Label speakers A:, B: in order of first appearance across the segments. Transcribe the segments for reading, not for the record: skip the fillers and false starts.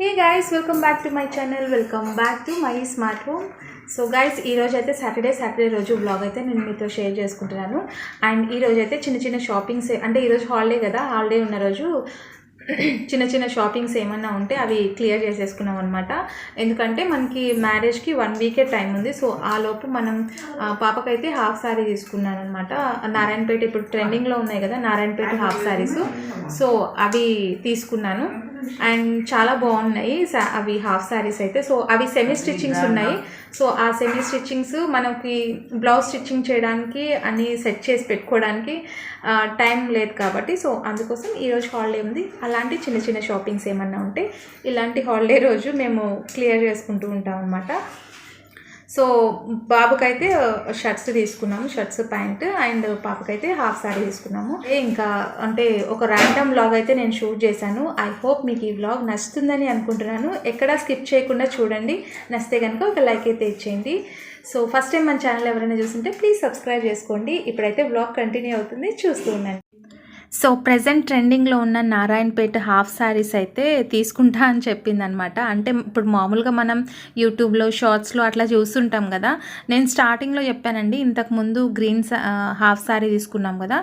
A: Hey guys, welcome back to my channel. Welcome back to my smart home. So guys ఈరోజు అయితే Saturday రోజు blog అయితే నేను మీతో షేర్ చేసుకుంటున్నాను. అండ్ ఈరోజు అయితే చిన్న షాపింగ్స్, అంటే ఈరోజు హాలిడే కదా, హాలిడే ఉన్న రోజు చిన్న షాపింగ్స్ ఏమన్నా ఉంటే అవి క్లియర్ చేసేసుకున్నాం అనమాట. ఎందుకంటే మనకి మ్యారేజ్కి 1 వీకే టైం ఉంది. సో ఆ లోపు మనం పాపకైతే హాఫ్ శారీ తీసుకున్నాను అనమాట. నారాయణపేట ఇప్పుడు ట్రెండింగ్లో ఉన్నాయి కదా నారాయణపేట హాఫ్ శారీస్. సో అవి తీసుకున్నాను అండ్ చాలా బాగున్నాయి అవి హాఫ్ శారీస్ అయితే. సో అవి సెమీ స్టిచ్చింగ్స్ ఉన్నాయి. సో ఆ సెమీ స్టిచ్చింగ్స్ మనకి బ్లౌజ్ స్టిచ్చింగ్ చేయడానికి అన్ని సెట్ చేసి పెట్టుకోవడానికి టైం లేదు కాబట్టి, సో అందుకోసం ఈరోజు హాలిడే ఉంది. అలాంటి చిన్న షాపింగ్స్ ఏమన్నా ఉంటే ఇలాంటి హాలిడే రోజు మేము క్లియర్ చేసుకుంటూ ఉంటాం అన్నమాట. సో బాబుకైతే షర్ట్స్ తీసుకున్నాము, షర్ట్స్ ప్యాంట్, అండ్ పాపకైతే హాఫ్ శారీ తీసుకున్నాము. ఇంకా అంటే ఒక ర్యాండమ్ వ్లాగ్ అయితే నేను షూట్ చేశాను. ఐ హోప్ మీకు ఈ వ్లాగ్ నచ్చుతుందని అనుకుంటున్నాను. ఎక్కడా స్కిప్ చేయకుండా చూడండి. నచ్చితే కనుక ఒక లైక్ అయితే ఇచ్చేయండి. సో ఫస్ట్ టైం మన ఛానల్ ఎవరైనా చూస్తుంటే ప్లీజ్ సబ్స్క్రైబ్ చేసుకోండి. ఇప్పుడైతే వ్లాగ్ కంటిన్యూ అవుతుంది, చూస్తూ ఉండండి. సో ప్రజెంట్ ట్రెండింగ్లో ఉన్న నారాయణపేట హాఫ్ శారీస్ అయితే తీసుకుంటా అని చెప్పిందనమాట. అంటే ఇప్పుడు మామూలుగా మనం యూట్యూబ్లో షార్ట్స్లో అట్లా చూస్తుంటాం కదా. నేను స్టార్టింగ్లో చెప్పానండి, ఇంతకుముందు గ్రీన్ హాఫ్ శారీ తీసుకున్నాం కదా.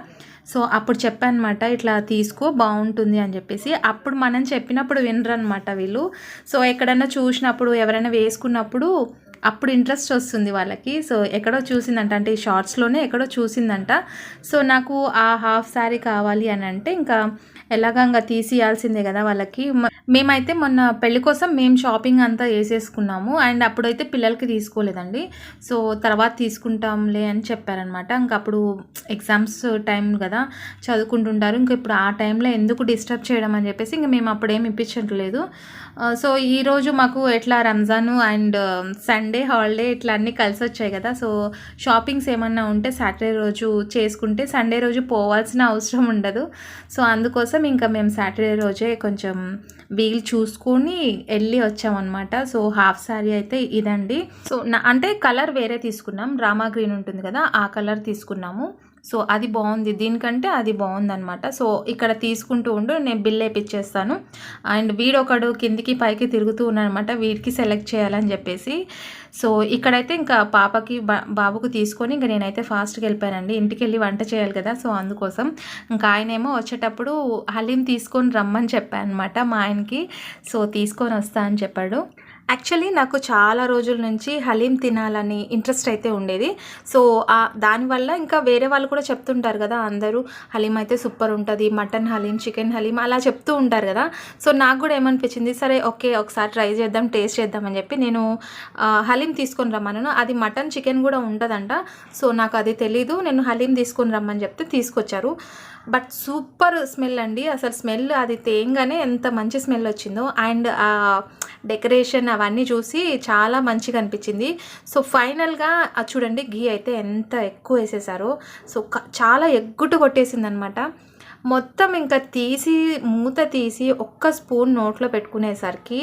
A: సో అప్పుడు చెప్పాను అనమాట, ఇట్లా తీసుకో బాగుంటుంది అని చెప్పేసి. అప్పుడు మనం చెప్పినప్పుడు వినరనమాట వీళ్ళు. సో ఎక్కడైనా చూసినప్పుడు ఎవరైనా వేసుకున్నప్పుడు అప్పుడు ఇంట్రెస్ట్ వస్తుంది వాళ్ళకి. సో ఎక్కడో చూసిందంట, అంటే ఈ షార్ట్స్లోనే ఎక్కడో చూసిందంట. సో నాకు ఆ హాఫ్ శారీ కావాలి అని అంటే ఇంకా ఎలాగంగా తీసియాల్సిందే కదా వాళ్ళకి. మేమైతే మొన్న పెళ్లి కోసం మేము షాపింగ్ అంతా వేసేసుకున్నాము. అండ్ అప్పుడైతే పిల్లలకి తీసుకోలేదండి. సో తర్వాత తీసుకుంటాంలే అని చెప్పారనమాట. ఇంకా అప్పుడు ఎగ్జామ్స్ టైం కదా, చదువుకుంటుంటారు. ఇంకా ఇప్పుడు ఆ టైంలో ఎందుకు డిస్టర్బ్ చేయడం అని చెప్పేసి ఇంకా మేము అప్పుడేమి ఇప్పించట్లేదు. సో ఈరోజు మాకు ఎట్లా రంజాన్ అండ్ సండే హాలిడే ఇట్లా అన్నీ కలిసి వచ్చాయి కదా. సో షాపింగ్స్ ఏమన్నా ఉంటే సాటర్డే రోజు చేసుకుంటే సండే రోజు పోవాల్సిన అవసరం ఉండదు. సో అందుకోసం ఇంకా మేము సాటర్డే రోజే కొంచెం వీలు చూసుకొని వెళ్ళి వచ్చామన్నమాట. సో హాఫ్ శారీ అయితే ఇదండి. సో అంటే కలర్ వేరే తీసుకున్నాం, రామా గ్రీన్ ఉంటుంది కదా, ఆ కలర్ తీసుకున్నాము. సో అది బాగుంది, దీనికంటే అది బాగుందనమాట. సో ఇక్కడ తీసుకుంటూ ఉండు, నేను బిల్ వేయించేస్తాను. అండ్ వీడొకడు కిందికి పైకి తిరుగుతూ ఉన్నాడనమాట, వీడికి సెలెక్ట్ చేయాలని చెప్పేసి. సో ఇక్కడైతే ఇంకా పాపకి బాబుకు తీసుకొని ఇంకా నేనైతే ఫాస్ట్గా వెళ్ళిపోయానండి. ఇంటికి వెళ్ళి వంట చేయాలి కదా. సో అందుకోసం ఇంకా ఆయనేమో వచ్చేటప్పుడు హలీం తీసుకొని రమ్మని చెప్పాను అనమాట మా ఆయనకి. సో తీసుకొని వస్తా అని చెప్పాడు. యాక్చువల్లీ నాకు చాలా రోజుల నుంచి హలీం తినాలని ఇంట్రెస్ట్ అయితే ఉండేది. సో దానివల్ల ఇంకా వేరే వాళ్ళు కూడా చెప్తుంటారు కదా, అందరూ హలీం అయితే సూపర్ ఉంటుంది, మటన్ హలీం, చికెన్ హలీం అలా చెప్తూ ఉంటారు కదా. సో నాకు కూడా ఏమనిపించింది, సరే ఓకే ఒకసారి ట్రై చేద్దాం, టేస్ట్ చేద్దామని చెప్పి నేను హలీం తీసుకొని రమ్మన్నాను. అది మటన్ చికెన్ కూడా ఉంటుందంట. సో నాకు అది తెలీదు. నేను హలీం తీసుకొని రమ్మని చెప్తే తీసుకొచ్చారు. బట్ సూపర్ స్మెల్ అండి, అసలు స్మెల్ అది తేంగానే ఎంత మంచి స్మెల్ వచ్చిందో. అండ్ ఆ డెకరేషన్ అవన్నీ చూసి చాలా మంచిగా అనిపించింది. సో ఫైనల్గా చూడండి, ఘీ అయితే ఎంత ఎక్కువ వేసేసారో. సో చాలా ఎగ్గుటు కొట్టేసింది అనమాట మొత్తం. ఇంకా మూత తీసి ఒక్క స్పూన్ నోట్లో పెట్టుకునేసరికి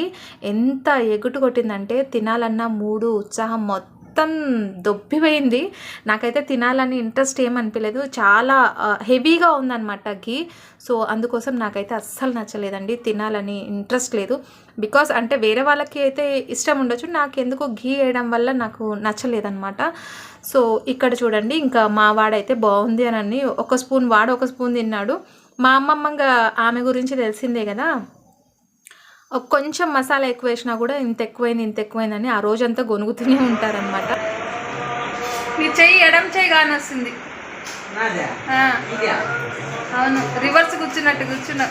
A: ఎంత ఎగుటు కొట్టిందంటే తినాలన్న మూడు ఉత్సాహం మొత్తం దొబ్బిపోయింది. నాకైతే తినాలని ఇంట్రెస్ట్ ఏమనిపించలేదు, చాలా హెవీగా ఉందన్నమాట ఘీ. సో అందుకోసం నాకైతే అస్సలు నచ్చలేదండి, తినాలని ఇంట్రెస్ట్ లేదు. బికాస్ అంటే వేరే వాళ్ళకి అయితే ఇష్టం ఉండొచ్చు, నాకు ఎందుకో ఘీ వేయడం వల్ల నాకు నచ్చలేదన్నమాట. సో ఇక్కడ చూడండి, ఇంకా మా వాడైతే బాగుంది అని ఒక స్పూన్ వాడు ఒక స్పూన్ తిన్నాడు. మా అమ్మమ్మంగా ఆమె గురించి తెలిసిందే కదా, కొంచెం మసాలా ఎక్కువ వేసినా కూడా ఇంత ఎక్కువైందని ఆ రోజంతా గొనుగుతూనే ఉంటారనమాట. మీ చెయ్యి ఎడం చెయ్యి కానీ వస్తుంది. అవును, రివర్స్ కూర్చున్నా.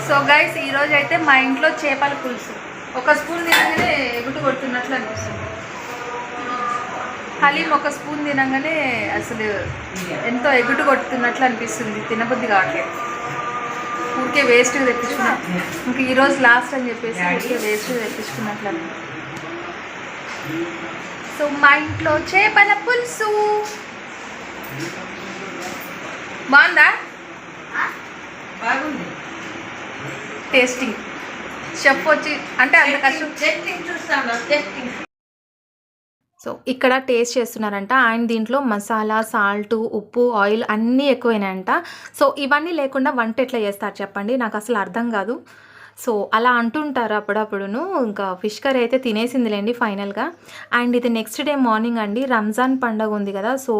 A: సో గైస్ ఈరోజు అయితే మా ఇంట్లో చేపల పులుసు. ఒక స్పూన్ తినగానే ఎగుటు కొడుతున్నట్లు అనిపిస్తుంది. హలీం ఒక స్పూన్ తినగానే అసలు ఎంతో ఎగుటు కొడుతున్నట్లు అనిపిస్తుంది, తినబుద్ధి కావట్లేదు. ఊరికే వేస్ట్గా తెప్పించుకున్నా. ఇంకా ఈరోజు లాస్ట్ అని చెప్పేసి ఊరికే వేస్ట్గా తెప్పించుకున్నట్లు. సో మా ఇంట్లో చేపల పులుసు బాగుందా? బాగుంది. టేస్టింగ్ షెఫ్ వచ్చి అంటే అంత కష్టం. సో ఇక్కడ టేస్ట్ చేస్తున్నారంట. అండ్ దీంట్లో మసాలా, సాల్ట్, ఉప్పు, ఆయిల్ అన్నీ ఎక్కువైనాయంట. సో ఇవన్నీ లేకుండా వంట ఎట్లా చేస్తారు చెప్పండి? నాకు అసలు అర్థం కాదు. సో అలా అంటుంటారు అప్పుడప్పుడును. ఇంకా ఫిష్ కర్రీ అయితే తినేసిందిలేండి ఫైనల్గా. అండ్ ఇది నెక్స్ట్ డే మార్నింగ్ అండి. రంజాన్ పండగ ఉంది కదా, సో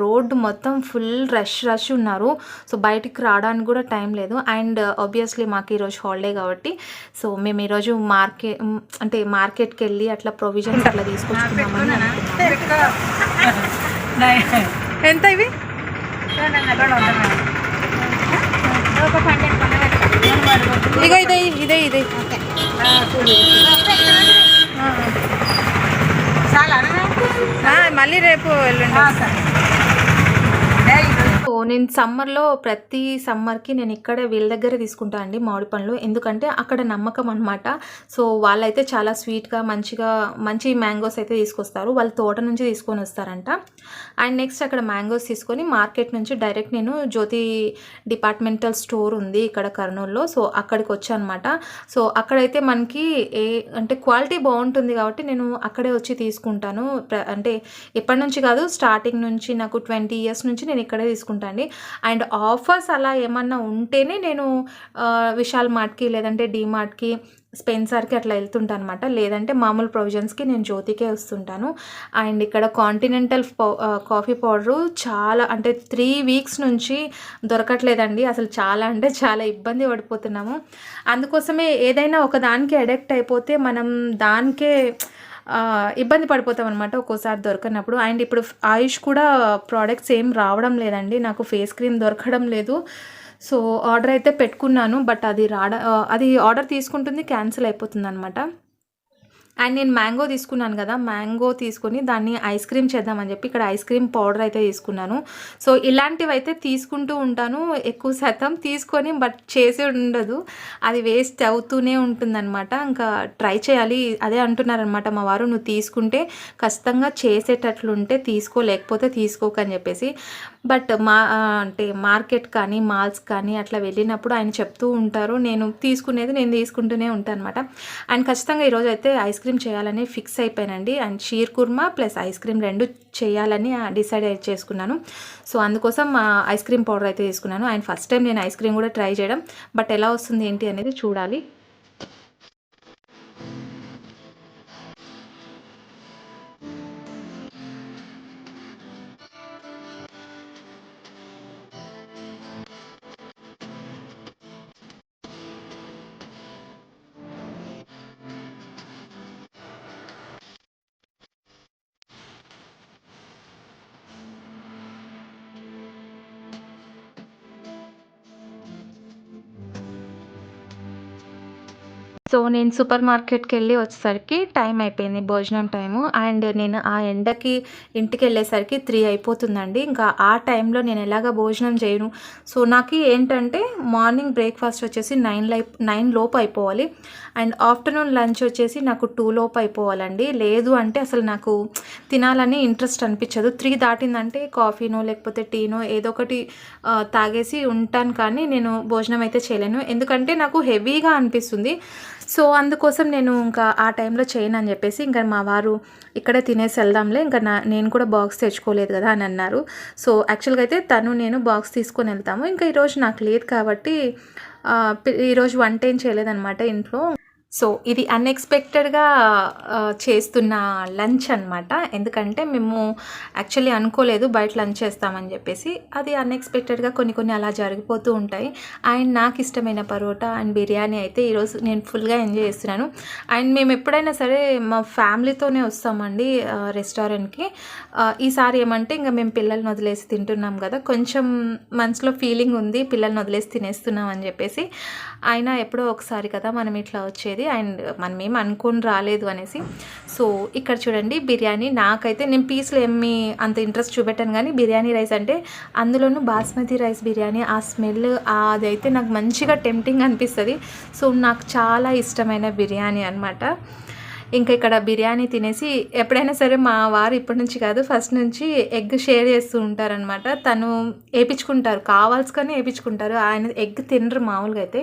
A: రోడ్డు మొత్తం ఫుల్ రష్ ఉన్నారు. సో బయటికి రావడానికి కూడా టైం లేదు. అండ్ ఆబ్వియస్లీ మాకు ఈరోజు హాలిడే కాబట్టి సో మేము ఈరోజు మార్కెట్కి వెళ్ళి అట్లా ప్రొవిజన్స్ అట్లా తీసుకొచ్చుకున్నామని అనుకున్నాము. ఎంత ఇవి? ఇగో ఇదే మళ్ళీ రేపు వెళ్ళండి. సో నేను సమ్మర్లో ప్రతి సమ్మర్కి నేను ఇక్కడే వీళ్ళ దగ్గర తీసుకుంటా అండి మామిడి పండ్లు. ఎందుకంటే అక్కడ నమ్మకం అనమాట. సో వాళ్ళైతే చాలా స్వీట్గా మంచి మ్యాంగోస్ అయితే తీసుకొస్తారు. వాళ్ళ తోట నుంచి తీసుకొని వస్తారంట. అండ్ నెక్స్ట్ అక్కడ మ్యాంగోస్ తీసుకొని మార్కెట్ నుంచి డైరెక్ట్ నేను జ్యోతి డిపార్ట్మెంటల్ స్టోర్ ఉంది ఇక్కడ కర్నూలులో, సో అక్కడికి వచ్చానమాట. సో అక్కడైతే మనకి అంటే క్వాలిటీ బాగుంటుంది కాబట్టి నేను అక్కడే వచ్చి తీసుకుంటాను. అంటే ఎప్పటి నుంచి కాదు, స్టార్టింగ్ నుంచి నాకు 20 years నుంచి నేను ఇక్కడే తీసుకుంటాను అండి. అండ్ ఆఫర్స్ అలా ఏమన్నా ఉంటేనే నేను విశాల్ మార్ట్కి లేదంటే డీమార్ట్కి స్పెన్సర్కి అట్లా వెళ్తుంటాను అనమాట. లేదంటే మామూలు ప్రొవిజన్స్కి నేను జ్యోతికే వస్తుంటాను. అండ్ ఇక్కడ కాంటినెంటల్ కాఫీ పౌడరు చాలా అంటే 3 weeks నుంచి దొరకట్లేదండి. అసలు చాలా ఇబ్బంది పడిపోతున్నాము. అందుకోసమే ఏదైనా ఒక దానికి అడిక్ట్ అయిపోతే మనం దానికే ఇబ్బంది పడిపోతాం అనమాట ఒక్కోసారి దొరకనప్పుడు. అండ్ ఇప్పుడు ఆయుష్ కూడా ప్రోడక్ట్స్ ఏం రావడం లేదండి. నాకు ఫేస్ క్రీమ్ దొరకడం లేదు. సో ఆర్డర్ అయితే పెట్టుకున్నాను, బట్ అది ఆర్డర్ తీసుకుంటుంది, క్యాన్సిల్ అయిపోతుంది అనమాట. అండ్ నేను మ్యాంగో తీసుకున్నాను కదా, మ్యాంగో తీసుకొని దాన్ని ఐస్ క్రీమ్ చేద్దామని చెప్పి ఇక్కడ ఐస్ క్రీమ్ పౌడర్ అయితే తీసుకున్నాను. సో ఇలాంటివి అయితే తీసుకుంటూ ఉంటాను ఎక్కువ శాతం తీసుకొని, బట్ చేసే ఉండదు, అది వేస్ట్ అవుతూనే ఉంటుందన్నమాట. ఇంకా ట్రై చేయాలి అదే అంటున్నారనమాట మా వారు, నువ్వు తీసుకుంటే ఖచ్చితంగా చేసేటట్లుంటే తీసుకో, లేకపోతే తీసుకోకని చెప్పేసి. బట్ అంటే మార్కెట్ కానీ మాల్స్ కానీ అట్లా వెళ్ళినప్పుడు ఆయన చెప్తూ ఉంటారు, నేను తీసుకుంటూనే ఉంటాను అనమాట. అండ్ ఖచ్చితంగా ఈరోజు అయితే ఐస్ క్రీమ్ చేయాలని ఫిక్స్ అయిపోయానండి. And sheer kurma plus ice cream 2 చేయాలని డిసైడ్ చేసుకున్నాను. సో అందుకోసం ఐస్ క్రీమ్ పౌడర్ అయితే తీసుకున్నాను. అండ్ ఫస్ట్ టైం నేను ఐస్ క్రీమ్ కూడా ట్రై చేయడం, బట్ ఎలా వస్తుంది ఏంటి అనేది చూడాలి. సో నేను సూపర్ మార్కెట్కి వెళ్ళి వచ్చేసరికి టైం అయిపోయింది, భోజనం టైము. అండ్ నేను ఆ ఎండకి ఇంటికి వెళ్ళేసరికి 3 అయిపోతుందండి. ఇంకా ఆ టైంలో నేను ఎలాగ భోజనం చేయను. సో నాకు ఏంటంటే మార్నింగ్ బ్రేక్ఫాస్ట్ వచ్చేసి 9 లోపు అయిపోవాలి. అండ్ ఆఫ్టర్నూన్ లంచ్ వచ్చేసి నాకు 2 లోపు అయిపోవాలండి. లేదు అంటే అసలు నాకు తినాలని ఇంట్రెస్ట్ అనిపించదు. 3 దాటిందంటే కాఫీనో లేకపోతే టీనో ఏదో ఒకటి తాగేసి ఉంటాను, కానీ నేను భోజనం అయితే చేయలేను, ఎందుకంటే నాకు హెవీగా అనిపిస్తుంది. సో అందుకోసం నేను ఇంకా ఆ టైంలో చేయను అని చెప్పేసి ఇంకా మా వారు ఇక్కడే తినేసి వెళ్దాంలే, ఇంకా నేను కూడా బాక్స్ తెచ్చుకోలేదు కదా అని అన్నారు. సో యాక్చువల్గా అయితే నేను బాక్స్ తీసుకొని వెళ్తాము. ఇంకా ఈరోజు నాకు లేదు కాబట్టి ఈరోజు వంట ఏం చేయలేదన్నమాట ఇంట్లో. సో ఇది అన్ఎక్స్పెక్టెడ్గా చేస్తున్న లంచ్ అనమాట. ఎందుకంటే మేము యాక్చువల్లీ అనుకోలేదు బయట లంచ్ చేస్తామని చెప్పేసి, అది అన్ఎక్స్పెక్టెడ్గా కొన్ని అలా జరిగిపోతూ ఉంటాయి. అండ్ నాకు ఇష్టమైన పరోటా అండ్ బిర్యానీ అయితే ఈరోజు నేను ఫుల్గా ఎంజాయ్ చేస్తున్నాను. అండ్ మేము ఎప్పుడైనా సరే మా ఫ్యామిలీతోనే వస్తామండి రెస్టారెంట్కి. ఈసారి ఏమంటే ఇంకా మేము పిల్లల్ని వదిలేసి తింటున్నాం కదా, కొంచెం మనసులో ఫీలింగ్ ఉంది పిల్లల్ని వదిలేసి తినేస్తున్నాం అని చెప్పేసి. అయినా ఎప్పుడో ఒకసారి కదా మనం ఇట్లా వచ్చేది, అండ్ మనం ఏం అనుకొని రాలేదు అనేసి. సో ఇక్కడ చూడండి బిర్యానీ, నాకైతే నేను పీస్లో ఏమి అంత ఇంట్రెస్ట్ చూపెట్టాను, కానీ బిర్యానీ రైస్ అంటే అందులోనూ బాస్మతి రైస్ బిర్యానీ, ఆ స్మెల్ అదైతే నాకు మంచిగా టెంప్టింగ్ అనిపిస్తుంది. సో నాకు చాలా ఇష్టమైన బిర్యానీ అనమాట. ఇంకా ఇక్కడ బిర్యానీ తినేసి ఎప్పుడైనా సరే మా వారు ఇప్పటి నుంచి కాదు ఫస్ట్ నుంచి ఎగ్ షేర్ చేస్తూ ఉంటారనమాట. తను వేయించుకుంటారు, కావాల్సుకొని వేయించుకుంటారు. ఆయన ఎగ్ తినరు మామూలుగా అయితే.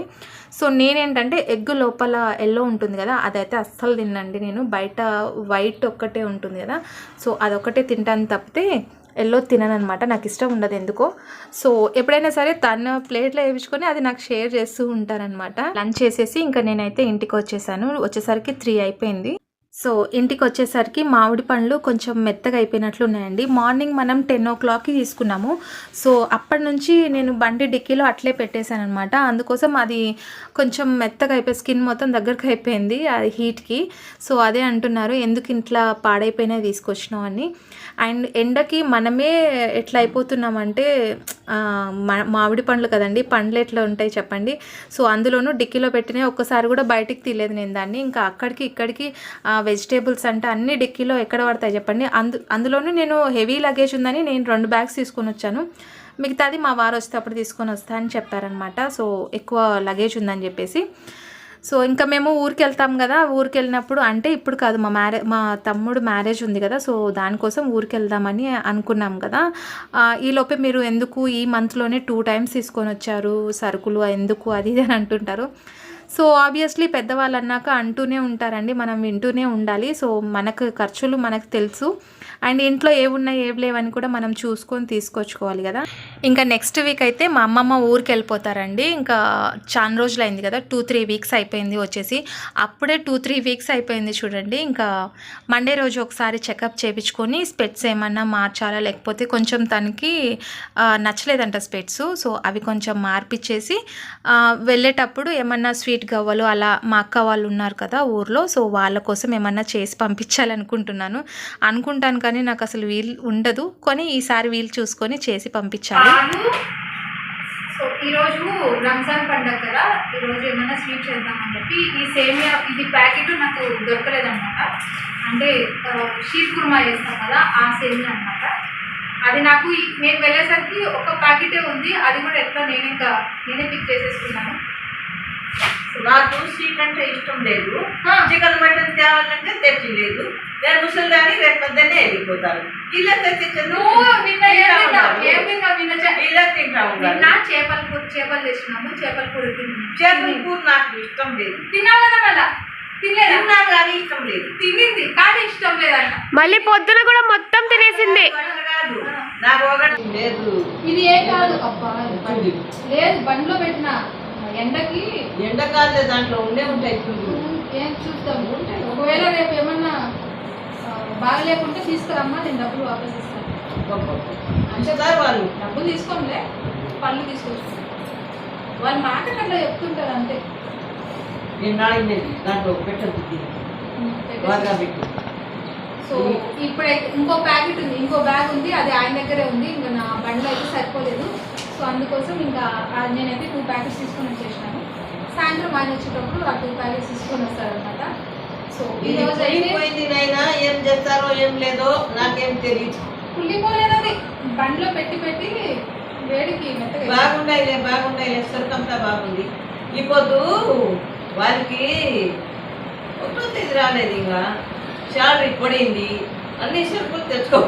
A: సో నేనేంటంటే ఎగ్ లోపల ఎల్లో ఉంటుంది కదా, అదైతే అస్సలు తినండి. నేను బయట వైట్ ఒక్కటే ఉంటుంది కదా, సో అదొక్కటే తింటాను తప్పితే ఎల్లో తినను అనమాట. నాకు ఇష్టం ఉండదు ఎందుకో. సో ఎప్పుడైనా సరే తన ప్లేట్లో వేయించుకొని అది నాకు షేర్ చేస్తూ ఉంటారనమాట. లంచ్ చేసేసి ఇంకా నేనైతే ఇంటికి వచ్చేసాను. వచ్చేసరికి 3 అయిపోయింది. సో ఇంటికి వచ్చేసరికి మామిడి పండ్లు కొంచెం మెత్తగా అయిపోయినట్లు ఉన్నాయండి. మార్నింగ్ మనం 10 o'clockకి తీసుకున్నాము. సో అప్పటి నుంచి నేను బండి డిక్కీలో అట్లే పెట్టేశాను అనమాట. అందుకోసం అది కొంచెం మెత్తగా అయిపోయి స్కిన్ మొత్తం దగ్గరకు అయిపోయింది అది హీట్కి. సో అదే అంటున్నారు ఎందుకు ఇంట్లో పాడైపోయినాయి తీసుకొచ్చినావు అని. అండ్ ఎండకి మనమే ఎట్లా అయిపోతున్నామంటే మామిడి పండ్లు కదండి, పండ్లు ఎట్లా ఉంటాయి చెప్పండి. సో అందులోనూ డిక్కీలో పెట్టినా ఒక్కసారి కూడా బయటికి తీయలేదు నేను దాన్ని. ఇంకా అక్కడికి ఇక్కడికి వెజిటేబుల్స్ అంటే అన్ని డిక్కీలో ఎక్కడ పడతాయి చెప్పండి. అందులోనూ నేను హెవీ లగేజ్ ఉందని నేను 2 bags తీసుకొని వచ్చాను. మిగతాది మా వారు వస్తే అప్పుడు తీసుకొని వస్తా అని చెప్పారనమాట. సో ఎక్కువ లగేజ్ ఉందని చెప్పేసి. సో ఇంకా మేము ఊరికి వెళ్తాం కదా, ఊరికి వెళ్ళినప్పుడు అంటే ఇప్పుడు కాదు, మా తమ్ముడు మ్యారేజ్ ఉంది కదా, సో దానికోసం ఊరికి వెళ్దామని అనుకున్నాం కదా. ఈలోపే మీరు ఎందుకు ఈ మంత్లోనే 2 times తీసుకొని వచ్చారు సరుకులు ఎందుకు అది ఇది అని అంటుంటారు. సో ఆబ్వియస్లీ పెద్దవాళ్ళు అన్నాక అంటూనే ఉంటారండి, మనం వింటూనే ఉండాలి. సో మనకు ఖర్చులు మనకు తెలుసు, అండ్ ఇంట్లో ఏమున్నాయి ఏవి లేవని కూడా మనం చూసుకొని తీసుకొచ్చుకోవాలి కదా. ఇంకా నెక్స్ట్ వీక్ అయితే మా అమ్మమ్మ ఊరికి వెళ్ళిపోతారండి. ఇంకా చాలా రోజులు అయింది కదా, 2-3 weeks అయిపోయింది వచ్చేసి. అప్పుడే 2-3 weeks అయిపోయింది చూడండి. ఇంకా మండే రోజు ఒకసారి చెకప్ చేయించుకొని స్పెట్స్ ఏమన్నా మార్చాలా, లేకపోతే కొంచెం తనకి నచ్చలేదంట స్పెట్స్. సో అవి కొంచెం మార్పిచ్చేసి వెళ్ళేటప్పుడు ఏమన్నా స్వీట్ గవ్వలు అలా మా అక్క వాళ్ళు ఉన్నారు కదా ఊర్లో, సో వాళ్ళ కోసం ఏమన్నా చేసి పంపించాలనుకుంటున్నాను. అనుకుంటాను కానీ నాకు అసలు వీలు ఉండదు, కానీ ఈసారి వీలు చూసుకొని చేసి పంపించాలి. సో ఈరోజు రంజాన్ పండుగ కదా, ఈరోజు ఏమైనా స్వీట్ చేద్దామని చెప్పి ఈ సేమియా ఇది ప్యాకెట్ నాకు దొరకలేదన్నమాట. అంటే షీర్ కుర్మా చేస్తాం కదా ఆ సేమియా అనమాట. అది నాకు నేను వెళ్ళేసరికి ఒక ప్యాకెటే ఉంది, అది కూడా ఎట్లా నేనే పిక్ చేసేసుకున్నాను.
B: నాకు స్వీట్ అంటే ఇష్టం లేదు, చికెన్ మటన్ తేవాలంటే తెచ్చలేదు. నేను ముసలిదాన్ని రేపు పొద్దున్నే వెళ్ళిపోతాను. ఇలా తెచ్చాను ఇలా తింటాము.
A: చేపలు తెచ్చినాము, చేపల కూర
B: చేపల కూర నాకు ఇష్టం లేదు.
A: తిన్నావు కదా మళ్ళా
B: తిన్నా కానీ ఇష్టం లేదు.
A: తినింది కానీ ఇష్టం లేదంట.
C: మళ్ళీ పొద్దున కూడా మొత్తం తినేసింది.
B: కాదు నాకు ఒకటి లేదు.
A: ఇది ఏం కాదు అబ్బా, లేదు బండిలో పెట్టిన
B: ఎండకాలే దాంట్లో ఉండే ఉంటాయి.
A: ఏం చూస్తాము, ఒకవేళ రేపు ఏమన్నా బాగలేకుంటే తీసుకురమ్మా, నేను డబ్బులు వాపస్ ఇస్తాను.
B: అంటే వాళ్ళు
A: డబ్బులు తీసుకోండిలే, పళ్ళు తీసుకొచ్చుకుంటాను. వాళ్ళు మాట అట్లా చెప్తుంటారు అంతే.
B: నేను అడిగినది దాంట్లో పెట్టద్దు పెట్టి.
A: సో ఇప్పుడైతే ఇంకో ప్యాకెట్ ఉంది, ఇంకో బ్యాగ్ ఉంది, అది ఆయన దగ్గరే ఉంది. ఇంకా నా బండిలో అయితే సరిపోలేదు. సో అందుకోసం ఇంకా నేనైతే 2 packets తీసుకొని వచ్చేసినాను. సాయంత్రం ఆయన వచ్చేటప్పుడు ఆ 2 packets తీసుకొని వస్తారనమాట. సో ఈరోజు
B: అయినా ఏం చేస్తారో ఏం లేదో నాకేం తెలియదు.
A: కుళ్ళిపోలేదు, అది బండిలో పెట్టి వేడికి మెత్తగా
B: బాగుండాయి సరుకంతా బాగుంది. ఈ పొద్దు వాళ్ళకి ఒకటో తేదీ రాలేదు, ఇంకా శాలరీ పడింది, అన్ని సరుకులు తెచ్చుకో.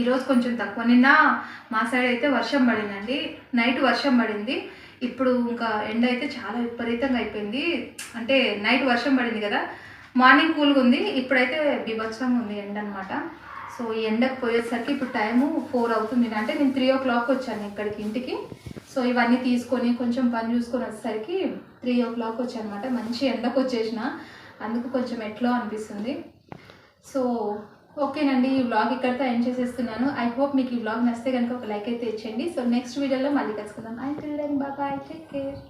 B: ఈరోజు కొంచెం తక్కువ. నిన్న మా సైడ్ అయితే వర్షం పడిందండి, నైట్ వర్షం పడింది. ఇప్పుడు ఇంకా ఎండ అయితే చాలా విపరీతంగా అయిపోయింది. అంటే నైట్ వర్షం పడింది కదా, మార్నింగ్ కూల్గా ఉంది, ఇప్పుడైతే బీభత్సంగా ఉంది ఎండ అనమాట. సో ఈ ఎండకు పోయేసరికి ఇప్పుడు టైము 4 అవుతుంది. అంటే నేను 3 o'clock వచ్చాను ఇక్కడికి ఇంటికి. సో ఇవన్నీ తీసుకొని కొంచెం పని చూసుకొని వచ్చేసరికి 3 o'clock వచ్చాను అనమాట. మంచి ఎండకు వచ్చేసిన, అందుకు కొంచెం ఎట్లో అనిపిస్తుంది. సో ఓకేనండి, ఈ వ్లాగ్ ఇక్కడితో ఎండ్ చేసేస్తున్నాను. ఐ హోప్ మీకు ఈ వ్లాగ్ నచ్చితే కనుక ఒక లైక్ అయితే ఇచ్చేయండి. సో నెక్స్ట్ వీడియోలో మళ్ళీ కలుసుకుందాం. I till then bye bye, take care.